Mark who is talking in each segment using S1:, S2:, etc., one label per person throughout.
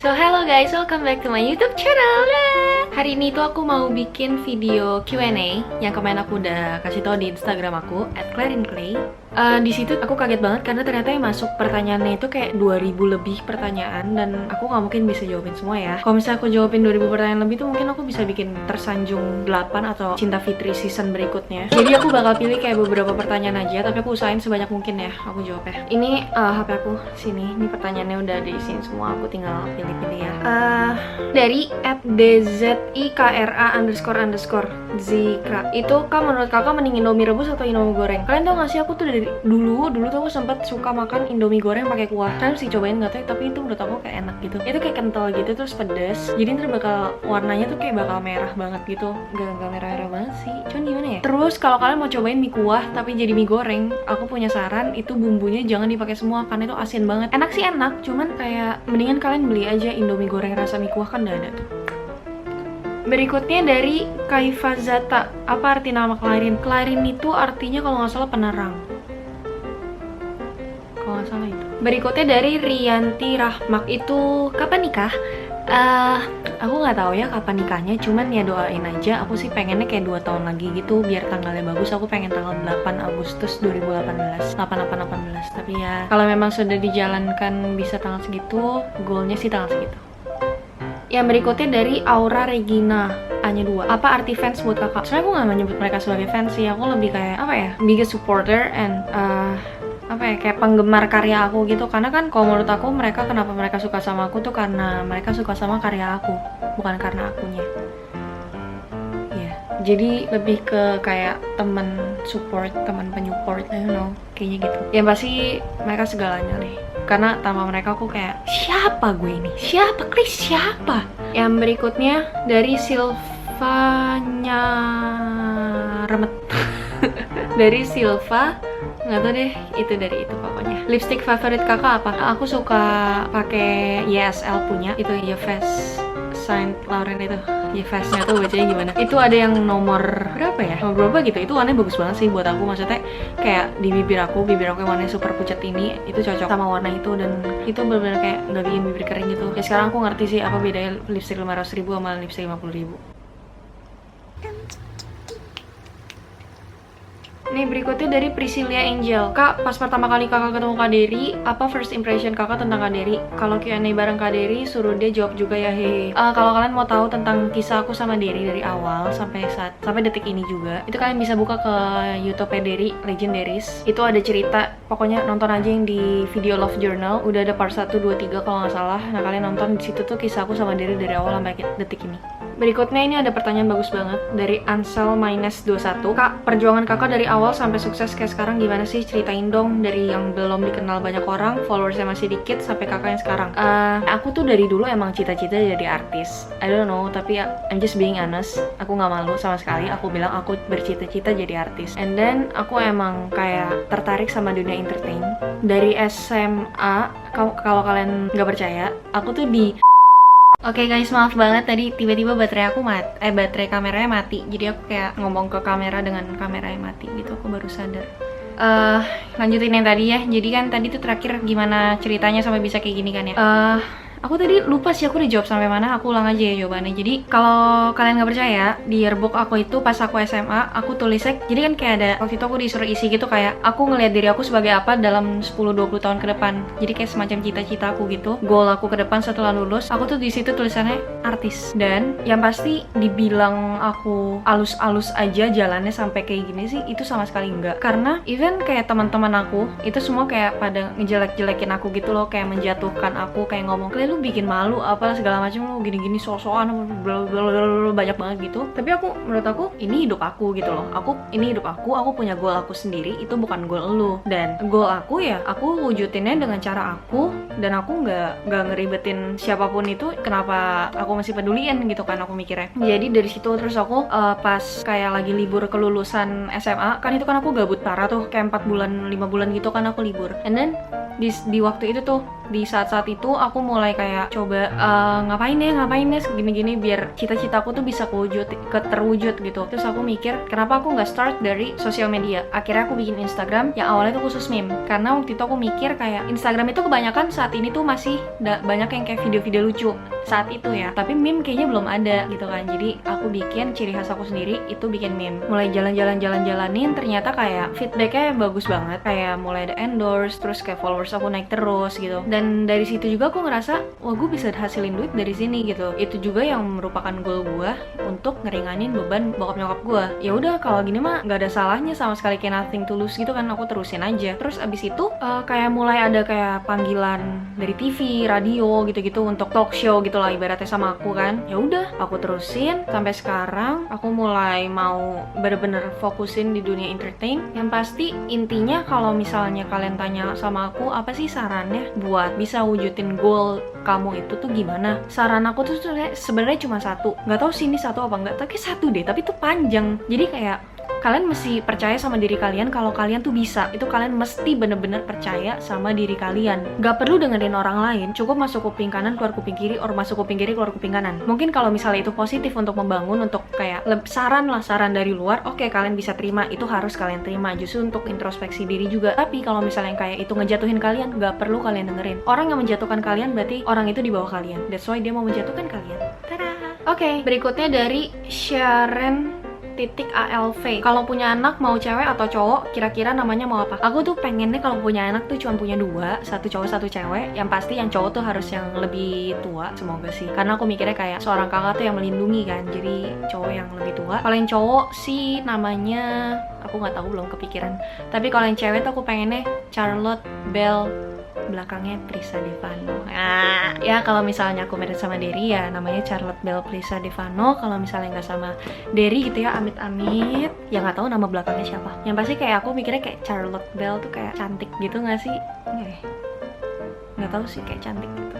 S1: So hello guys, welcome back to my YouTube channel. Hari ini tuh aku mau bikin video Q&A yang kemarin aku udah kasih tau di Instagram aku @clarinclay. Di situ aku kaget banget karena ternyata yang masuk pertanyaannya itu kayak 2000 lebih pertanyaan dan aku nggak mungkin bisa jawabin semua ya. Kalau misalnya aku jawabin 2000 pertanyaan lebih tuh mungkin aku bisa bikin Tersanjung 8 atau Cinta Fitri season berikutnya. Jadi aku bakal pilih kayak beberapa pertanyaan aja, tapi aku usahain sebanyak mungkin ya aku jawabnya. Ini HP aku sini, ini pertanyaannya udah diisiin semua, aku tinggal pilih-pilih ya. Dari @dzikra__zika itu kak, menurut kakak mending Indomie rebus atau Indomie goreng? Kalian tau gak sih, aku tuh dari dulu tuh aku sempet suka makan Indomie goreng pakai kuah. Kalian sih cobain nggak tahu, tapi itu menurut aku kayak enak gitu. Itu kayak kental gitu terus pedes. Jadi ntar bakal warnanya tuh kayak bakal merah banget gitu. Gak merah-merah banget sih. Cuman gimana ya? Terus kalau kalian mau cobain mie kuah tapi jadi mie goreng, aku punya saran, itu bumbunya jangan dipakai semua karena itu asin banget. Enak sih enak, cuman kayak mendingan kalian beli aja Indomie goreng rasa mie kuah, kan udah ada tuh. Berikutnya dari Kaifazata, apa arti nama Clarin? Clarin itu artinya kalau nggak salah penerang, kalau nggak salah itu. Berikutnya dari Rianti Rahmak, itu kapan nikah? Aku nggak tahu ya kapan nikahnya, cuman ya doain aja. Aku sih pengennya kayak 2 tahun lagi gitu biar tanggalnya bagus. Aku pengen tanggal 8 Agustus 2018, 8818. Tapi ya kalau memang sudah dijalankan bisa tanggal segitu, goalnya sih tanggal segitu. Yang berikutnya dari Aura Regina, hanya 2. Apa arti fans buat kakak? Sebenarnya aku nggak menyebut mereka sebagai fans sih. Aku lebih kayak apa ya, biggest supporter and apa ya, kayak penggemar karya aku gitu. Karena kan kalau menurut aku, kenapa mereka suka sama aku tuh karena mereka suka sama karya aku, bukan karena akunya. Jadi lebih ke kayak temen support, temen penyupport, I don't know, kayaknya gitu. Ya pasti mereka segalanya deh. Karena tanpa mereka aku kayak, siapa gue ini? Siapa? Chris siapa? Yang berikutnya dari Silvanya Remet. Dari Silva, nggak tahu deh, itu dari itu pokoknya. Lipstick favorit kakak apa? Aku suka pakai YSL punya, itu Yves Saint Laurent itu. Yves-nya tuh bacanya gimana? Itu ada yang nomor berapa ya? Nomor berapa gitu. Itu warnanya bagus banget sih buat aku. Maksudnya kayak di bibir aku yang warnanya super pucat ini, itu cocok sama warna itu. Dan itu bener-bener kayak nggak bikin bibir kering gitu. Ya sekarang aku ngerti sih apa bedanya lipstick 500.000 sama lipstick 50.000. Nih berikutnya dari Priscilia Angel. Kak, pas pertama kali kakak ketemu Kak Dery, apa first impression kakak tentang Kak Dery? Kalau Q&A bareng Kak Dery, suruh dia jawab juga ya, hehe. Kalau kalian mau tahu tentang kisah aku sama Dery dari awal sampai detik ini juga, itu kalian bisa buka ke YouTube Dery, Legendaries. Itu ada cerita, pokoknya nonton aja yang di video Love Journal. Udah ada part 1, 2, 3 kalau nggak salah. Nah kalian nonton di situ tuh kisah aku sama Dery dari awal sampai detik ini. Berikutnya ini ada pertanyaan bagus banget dari Ansel -21. Kak, perjuangan kakak dari awal sampai sukses kayak sekarang gimana sih? Ceritain dong, dari yang belum dikenal banyak orang, followersnya masih dikit, sampai kakak yang sekarang. Aku tuh dari dulu emang cita-cita jadi artis. I don't know, tapi I'm just being honest. Aku nggak malu sama sekali. Aku bilang aku bercita-cita jadi artis. And then aku emang kayak tertarik sama dunia entertain. Dari SMA, kalau kalian nggak percaya, aku tuh di Oke guys, maaf banget tadi tiba-tiba baterai aku baterai kameranya mati. Jadi aku kayak ngomong ke kamera dengan kameranya mati gitu, aku baru sadar. Lanjutin yang tadi ya. Jadi kan tadi tuh terakhir gimana ceritanya sampai bisa kayak gini kan ya. Aku tadi lupa sih aku udah jawab sampai mana, aku ulang aja ya jawabannya. Jadi kalau kalian nggak percaya, di yearbook aku itu pas aku SMA, aku tulisnya, jadi kan kayak ada, waktu itu aku disuruh isi gitu kayak, aku ngelihat diri aku sebagai apa dalam 10-20 tahun ke depan. Jadi kayak semacam cita-cita aku gitu, goal aku ke depan setelah lulus. Aku tuh di situ tulisannya artis. Dan yang pasti dibilang aku alus-alus aja jalannya sampai kayak gini sih, itu sama sekali enggak. Karena even kayak teman-teman aku, itu semua kayak pada ngejelek-jelekin aku gitu loh, kayak menjatuhkan aku, kayak ngomong, lu bikin malu apa segala macam, lu gini-gini sok-sokan banyak banget gitu. Tapi menurut aku ini hidup aku gitu loh. Ini hidup aku punya goal aku sendiri, itu bukan goal lu. Dan goal aku ya aku wujudinnya dengan cara aku, dan aku nggak ngeribetin siapapun itu. Kenapa aku masih peduliin gitu kan, aku mikirnya. Jadi dari situ terus aku pas kayak lagi libur kelulusan SMA kan, itu kan aku gabut parah tuh, kayak 4 bulan 5 bulan gitu kan aku libur. And then di waktu itu tuh di saat-saat itu aku mulai kayak coba ngapain ya gini-gini biar cita-citaku tuh bisa terwujud gitu. Terus aku mikir kenapa aku nggak start dari sosial media. Akhirnya aku bikin Instagram yang awalnya tuh khusus meme, karena waktu itu aku mikir kayak Instagram itu kebanyakan saat ini tuh masih banyak yang kayak video-video lucu saat itu ya, tapi meme kayaknya belum ada gitu kan. Jadi aku bikin ciri khas aku sendiri itu bikin meme. Mulai jalanin ternyata kayak feedbacknya bagus banget, kayak mulai ada endorse, terus kayak followers aku naik terus gitu. Dan dari situ juga aku ngerasa wah gue bisa hasilin duit dari sini gitu. Itu juga yang merupakan goal gue untuk ngeringanin beban bokap nyokap gue. Ya udah kalau gini mah nggak ada salahnya sama sekali, kayak nothing to lose gitu kan, aku terusin aja. Terus abis itu kayak mulai ada kayak panggilan dari TV, radio gitu-gitu untuk talk show gitu lah ibaratnya sama aku kan. Ya udah aku terusin sampai sekarang. Aku mulai mau bener-bener fokusin di dunia entertain. Yang pasti intinya kalau misalnya kalian tanya sama aku apa sih sarannya buat bisa wujudin goal kamu itu tuh gimana, saran aku tuh sebenarnya cuma satu. Nggak tahu sih ini satu apa enggak, tapi satu deh, tapi itu panjang. Jadi kayak kalian mesti percaya sama diri kalian kalau kalian tuh bisa. Itu kalian mesti bener-bener percaya sama diri kalian. Gak perlu dengerin orang lain, cukup masuk kuping kanan keluar kuping kiri, or masuk kuping kiri keluar kuping kanan. Mungkin kalau misalnya itu positif untuk membangun, untuk kayak saran dari luar, oke, kalian bisa terima, itu harus kalian terima justru untuk introspeksi diri juga. Tapi kalau misalnya kayak itu ngejatuhin kalian, gak perlu kalian dengerin. Orang yang menjatuhkan kalian berarti orang itu di bawah kalian. That's why dia mau menjatuhkan kalian. Tada! Oke, berikutnya dari Sharon .alv. Kalau punya anak mau cewek atau cowok, kira-kira namanya mau apa? Aku tuh pengennya kalau punya anak tuh cuma punya 2, satu cowok satu cewek. Yang pasti yang cowok tuh harus yang lebih tua, semoga sih. Karena aku mikirnya kayak seorang kakak tuh yang melindungi kan, jadi cowok yang lebih tua. Kalau yang cowok sih namanya aku nggak tahu, belum kepikiran. Tapi kalau yang cewek tuh aku pengennya Charlotte Belle, belakangnya Prisa Devano. Ya kalau misalnya aku married sama Derry ya namanya Charlotte Belle Prisa Devano. Kalau misalnya nggak sama Derry gitu ya, amit-amit, ya nggak tahu nama belakangnya siapa. Yang pasti kayak aku mikirnya kayak Charlotte Belle tuh kayak cantik gitu nggak sih? Nggak tahu sih, kayak cantik gitu.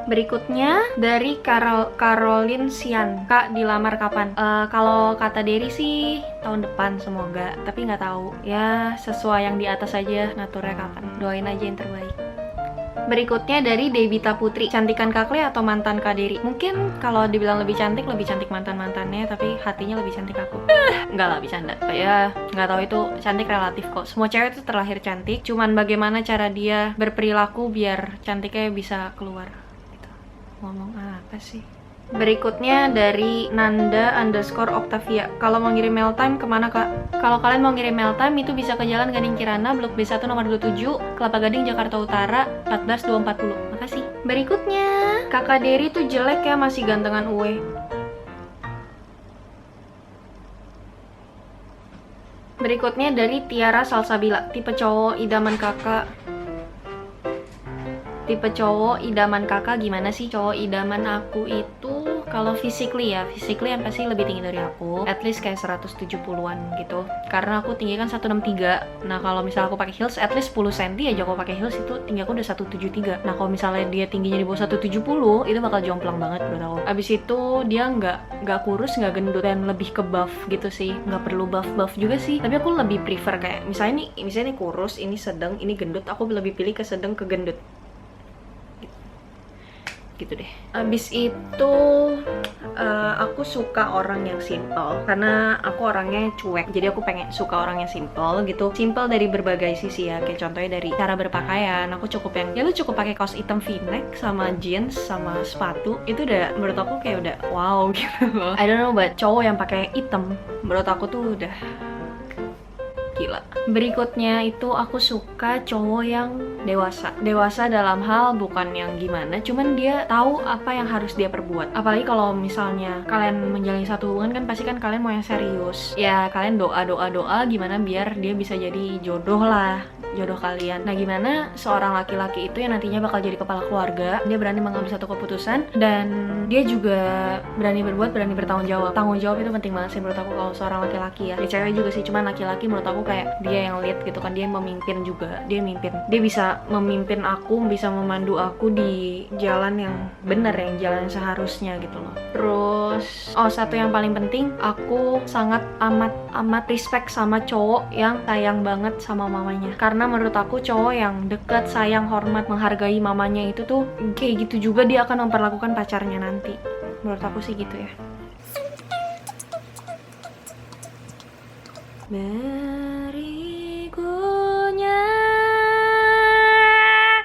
S1: Berikutnya dari Caroline Sian, Kak dilamar kapan? Kalau kata Derry sih tahun depan semoga, tapi nggak tahu ya, sesuai yang di atas aja naturnya kapan. Doain aja yang terbaik. Berikutnya dari Debita Putri, cantikan Kak Clay atau mantan Kak Derry? Mungkin kalau dibilang lebih cantik mantan-mantannya, tapi hatinya lebih cantik aku. Enggak lah, bercanda. Ya, nggak tahu, itu cantik relatif kok. Semua cewek itu terlahir cantik, cuman bagaimana cara dia berperilaku biar cantiknya bisa keluar. Gitu. Ngomong apa sih? Berikutnya dari Nanda_Octavia. Kalau mau ngirim mail time kemana kak? Kalau kalian mau ngirim mail time itu bisa ke Jalan Gading Kirana, Blok B1 nomor 27, Kelapa Gading, Jakarta Utara, 14240. Makasih. Berikutnya, kakak Derry tuh jelek ya, masih gantengan Uwe. Berikutnya dari Tiara Salsabila. Tipe cowok idaman kakak gimana sih? Cowok idaman aku itu kalau physically yang pasti lebih tinggi dari aku, at least kayak 170-an gitu, karena aku tinggi kan 163. Nah kalau misalnya aku pakai heels at least 10 cm aja aku pakai heels, itu tinggi aku udah 173. Nah kalau misalnya dia tingginya di bawah 170, itu bakal jomplang banget menurut aku. Abis itu dia nggak kurus, nggak gendut, dan lebih ke buff gitu sih. Nggak perlu buff juga sih, tapi aku lebih prefer kayak misalnya ini kurus, ini sedang, ini gendut, aku lebih pilih ke sedang ke gendut gitu deh. Abis itu aku suka orang yang simple, karena aku orangnya cuek, jadi aku pengen suka orang yang simple gitu. Simple dari berbagai sisi ya, kayak contohnya dari cara berpakaian. Aku cukup yang, ya lu cukup pakai kaos hitam v-neck sama jeans sama sepatu, itu udah menurut aku kayak udah wow gitu loh. I don't know, but cowok yang pakai hitam menurut aku tuh udah gila. Berikutnya itu aku suka cowok yang dewasa dalam hal bukan yang gimana, cuman dia tahu apa yang harus dia perbuat. Apalagi kalau misalnya kalian menjalani satu hubungan kan pasti kan kalian mau yang serius ya, kalian doa gimana biar dia bisa jadi jodoh kalian. Nah gimana seorang laki-laki itu yang nantinya bakal jadi kepala keluarga, dia berani mengambil satu keputusan dan dia juga berani berbuat, berani bertanggung jawab. Tanggung jawab itu penting banget sih menurut aku kalau seorang laki-laki ya cewek juga sih, cuman laki-laki menurut aku kayak dia yang lead gitu kan, dia yang memimpin juga, dia bisa memimpin aku, bisa memandu aku di jalan yang benar, yang jalan seharusnya gitu loh. Terus satu yang paling penting, aku sangat amat respect sama cowok yang sayang banget sama mamanya, karena Karena menurut aku cowok yang dekat, sayang, hormat, menghargai mamanya itu tuh kayak gitu juga dia akan memperlakukan pacarnya nanti. Menurut aku sih gitu ya. Berikutnya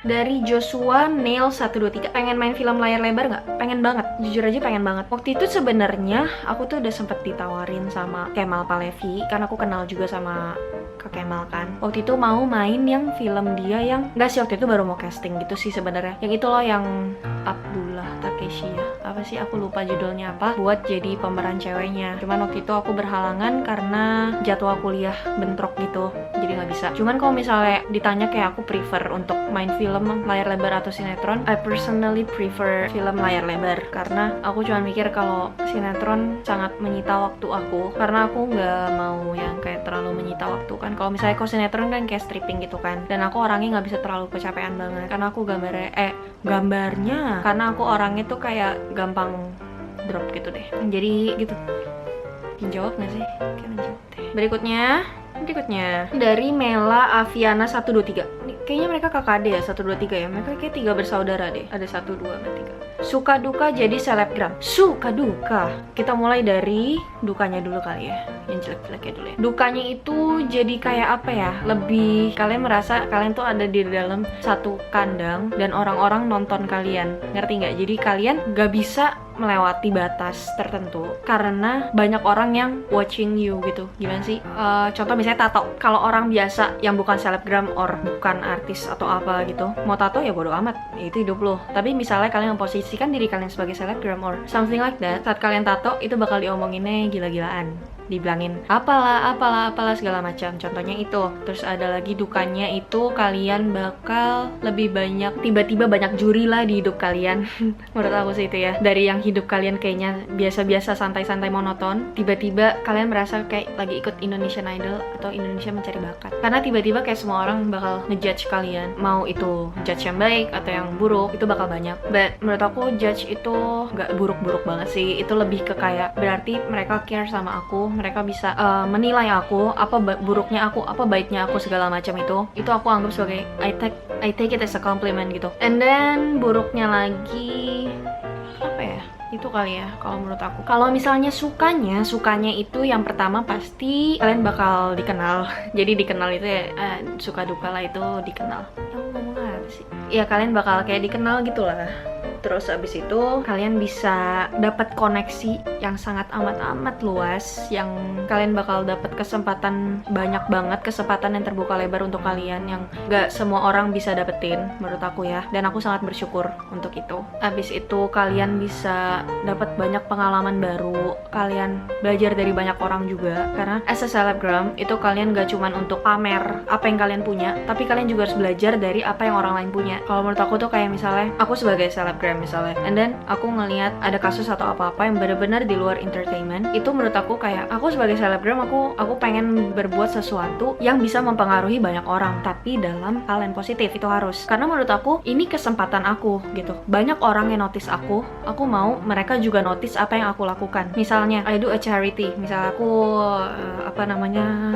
S1: dari Joshua Nail 123, pengen main film layar lebar nggak? Pengen banget, jujur aja pengen banget. Waktu itu sebenarnya aku tuh udah sempet ditawarin sama Kemal Palevi, kan aku kenal juga sama Kak Kemal kan. Waktu itu mau main yang film dia yang nggak sih, waktu itu baru mau casting gitu sih sebenarnya. Yang itu loh yang Abdullah Takeshi ya, apa sih aku lupa judulnya apa, buat jadi pemeran ceweknya. Cuman waktu itu aku berhalangan karena jadwal kuliah bentrok gitu, jadi nggak bisa. Cuman kalau misalnya ditanya kayak aku prefer untuk main film layar lebar atau sinetron, I personally prefer film layar lebar karena aku cuma mikir kalau sinetron sangat menyita waktu aku, karena aku nggak mau yang kayak terlalu menyita waktu kan. Kalau misalnya kalau sinetron kan kayak stripping gitu kan, dan aku orangnya nggak bisa terlalu kecapean banget karena aku gambarnya karena aku orangnya tuh kayak gampang drop gitu deh. Jadi gitu. Menjawab nggak sih? Kayak menjawab deh. Berikutnya dari Mela Aviana 123. Kayaknya mereka KKD ya, 123 ya. Mereka kayak 3 bersaudara deh. Ada 1, 2, 3. Suka duka jadi selebgram. Suka duka. Kita mulai dari dukanya dulu kali ya. Yang jelek-jeleknya dulu ya. Dukanya itu jadi kayak apa ya? Lebih kalian merasa kalian tuh ada di dalam satu kandang dan orang-orang nonton kalian. Ngerti nggak? Jadi kalian nggak bisa melewati batas tertentu karena banyak orang yang watching you gitu. Gimana sih? Contoh misalnya tato. Kalau orang biasa yang bukan selebgram or bukan artis atau apa gitu, mau tato ya bodo amat, ya itu hidup lo. Tapi misalnya kalian memposisikan diri kalian sebagai selebgram or something like that, saat kalian tato itu bakal diomonginnya gila-gilaan, dibilangin apalah segala macam. Contohnya itu. Terus ada lagi dukanya itu kalian bakal lebih banyak, tiba-tiba banyak juri lah di hidup kalian. Menurut aku sih itu ya. Dari yang hidup kalian kayaknya biasa-biasa, santai-santai, monoton, tiba-tiba kalian merasa kayak lagi ikut Indonesian Idol atau Indonesia Mencari Bakat. Karena tiba-tiba kayak semua orang bakal ngejudge kalian, mau itu judge yang baik atau yang buruk, itu bakal banyak. But menurut aku judge itu gak buruk-buruk banget sih. Itu lebih ke kayak berarti mereka care sama aku, mereka bisa menilai aku, apa buruknya aku, apa baiknya aku, segala macam itu aku anggap sebagai I take it as a compliment gitu. And then buruknya lagi apa ya? Itu kali ya kalau menurut aku. Kalau misalnya sukanya itu yang pertama pasti kalian bakal dikenal. Jadi dikenal itu ya suka duka lah itu dikenal. Yang ngomong apa sih? Ya kalian bakal kayak dikenal gitulah. Terus abis itu kalian bisa dapat koneksi yang sangat amat luas, yang kalian bakal dapat kesempatan banyak banget, kesempatan yang terbuka lebar untuk kalian yang gak semua orang bisa dapetin menurut aku ya, dan aku sangat bersyukur untuk itu. Abis itu kalian bisa dapat banyak pengalaman baru, kalian belajar dari banyak orang juga, karena as a selebgram itu kalian gak cuman untuk pamer apa yang kalian punya, tapi kalian juga harus belajar dari apa yang orang lain punya. Kalau menurut aku tuh kayak misalnya aku sebagai selebgram misalnya, and then aku ngelihat ada kasus atau apa-apa yang benar-benar di luar entertainment, itu menurut aku kayak aku sebagai selebgram aku pengen berbuat sesuatu yang bisa mempengaruhi banyak orang, tapi dalam hal yang positif itu harus, karena menurut aku ini kesempatan aku gitu. Banyak orang yang notice aku mau mereka juga notice apa yang aku lakukan. Misalnya I do a charity, misalnya aku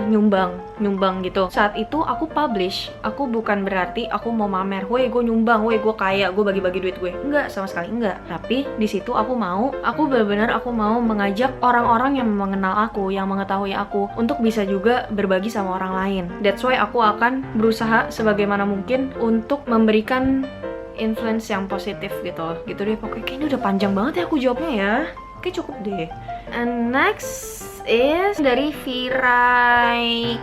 S1: nyumbang gitu. Saat itu aku publish, aku bukan berarti aku mau mamer, weh gue nyumbang, weh gue kaya, gue bagi-bagi duit gue. Enggak, sama sekali enggak. Tapi di situ aku benar-benar mau mengajak orang-orang yang mengenal aku, yang mengetahui aku, untuk bisa juga berbagi sama orang lain. That's why aku akan berusaha sebagaimana mungkin untuk memberikan influence yang positif gitu deh. Pokoknya kayaknya udah panjang banget ya aku jawabnya ya. Oke, cukup deh. And next is dari Viraik.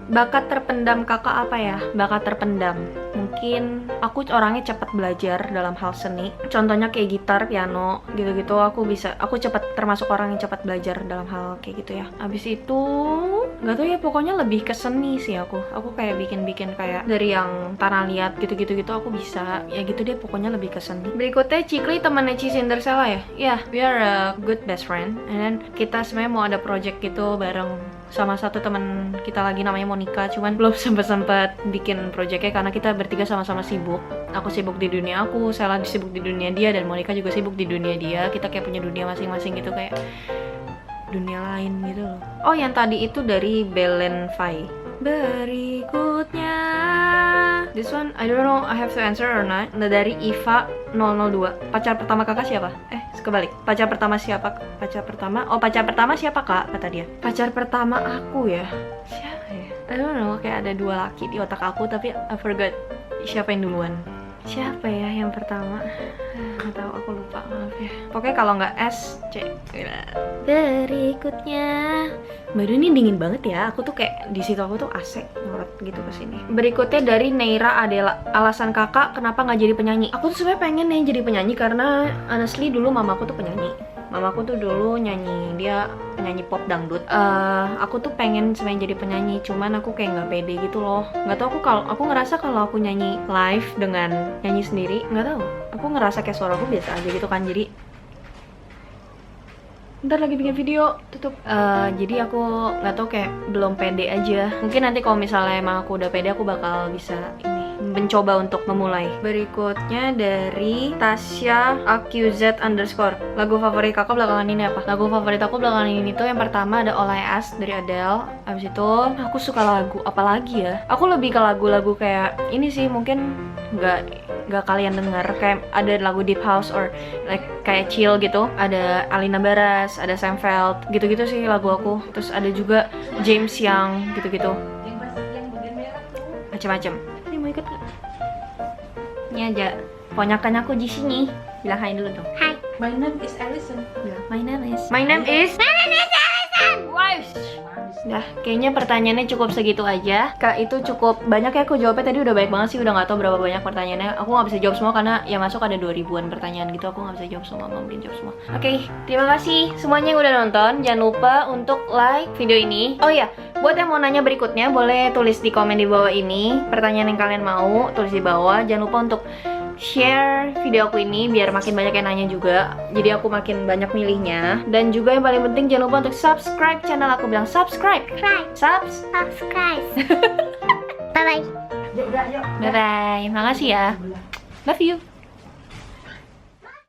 S1: Bakat terpendam kakak apa ya? Bakat terpendam, mungkin aku orangnya cepat belajar dalam hal seni. Contohnya kayak gitar, piano, gitu-gitu aku cepat, termasuk orang yang cepat belajar dalam hal kayak gitu ya. Abis itu nggak tahu ya, pokoknya lebih ke seni sih aku kayak bikin kayak dari yang tanah liat gitu aku bisa ya gitu deh, pokoknya lebih ke seni. Berikutnya Cikli temannya Ci Cinderella ya. Yeah, we are a good best friend, and then kita sebenarnya mau ada project gitu bareng sama satu teman kita lagi namanya Monica, cuman belum sempet bikin projectnya karena kita bertiga sama-sama sibuk. Aku sibuk di dunia aku, Sela sibuk di dunia dia, dan Monica juga sibuk di dunia dia. Kita kayak punya dunia masing-masing gitu, kayak dunia lain gitu loh. Oh, yang tadi itu dari Belen Fai. Berikutnya, this one I don't know I have to answer or not. Dari Iva 002. Pacar pertama kakak siapa? Kebalik. Pacar pertama siapa? Pacar pertama? Oh, pacar pertama siapa kak? Kata dia. Pacar pertama aku ya. Siapa ya? I don't know, kayak ada 2 laki di otak aku tapi I forgot siapa yang duluan. Siapa ya yang pertama? Nggak tahu, aku lupa, maaf ya. Pokoknya kalau nggak S, C. Berikutnya, baru ini dingin banget ya. Aku tuh kayak di situ aku tuh AC ngorot gitu ke sini. Berikutnya dari Neira Adela. Alasan kakak kenapa nggak jadi penyanyi? Aku tuh sebenarnya pengen nih jadi penyanyi karena honestly dulu mamaku tuh penyanyi. Mamaku tuh dulu nyanyi, dia penyanyi pop dangdut. Aku tuh pengen sebenarnya jadi penyanyi, cuman aku kayak nggak pede gitu loh. Nggak tahu aku ngerasa kalau aku nyanyi live dengan nyanyi sendiri, nggak tahu. Aku ngerasa kayak suara aku biasa aja gitu kan, jadi ntar lagi bikin video tutup. Jadi aku nggak tahu, kayak belum pede aja. Mungkin nanti kalau misalnya emang aku udah pede, aku bakal bisa ini mencoba untuk memulai. Berikutnya dari Tasya AQZ_. Lagu favorit kakak belakangan ini apa? Lagu favorit aku belakangan ini tuh yang pertama ada All I Ask dari Adele. Abis itu aku suka lagu apa lagi ya? Aku lebih ke lagu-lagu kayak ini sih, mungkin nggak kalian dengar, kayak ada lagu deep house or like kayak chill gitu. Ada Alina Baras, ada Sam Veld, gitu-gitu sih lagu aku. Terus ada juga James Young, gitu-gitu. Macem-macem. Ini mau ikut nggak? Ini aja. Ponyakan aku di sini. Bilang hai dulu dong. Hai.
S2: My name is Allison.
S1: Bilang, my name is Allison. Wow. Dah, kayaknya pertanyaannya cukup segitu aja. Kak, itu cukup banyak ya aku jawabnya. Tadi udah banyak banget sih, udah nggak tahu berapa banyak pertanyaannya. Aku nggak bisa jawab semua karena yang masuk ada 2000-an pertanyaan gitu. Aku nggak bisa jawab semua, nggak mungkin jawab semua. Oke, terima kasih semuanya yang udah nonton. Jangan lupa untuk like video ini. Oh ya, buat yang mau nanya berikutnya, boleh tulis di komen di bawah ini. Pertanyaan yang kalian mau, tulis di bawah. Jangan lupa untuk share video aku ini biar makin banyak yang nanya juga, jadi aku makin banyak milihnya. Dan juga yang paling penting, jangan lupa untuk subscribe channel aku. Bilang subscribe. Subscribe. Bye bye.
S2: Yuk,
S1: Bye bye. Makasih ya. Love you.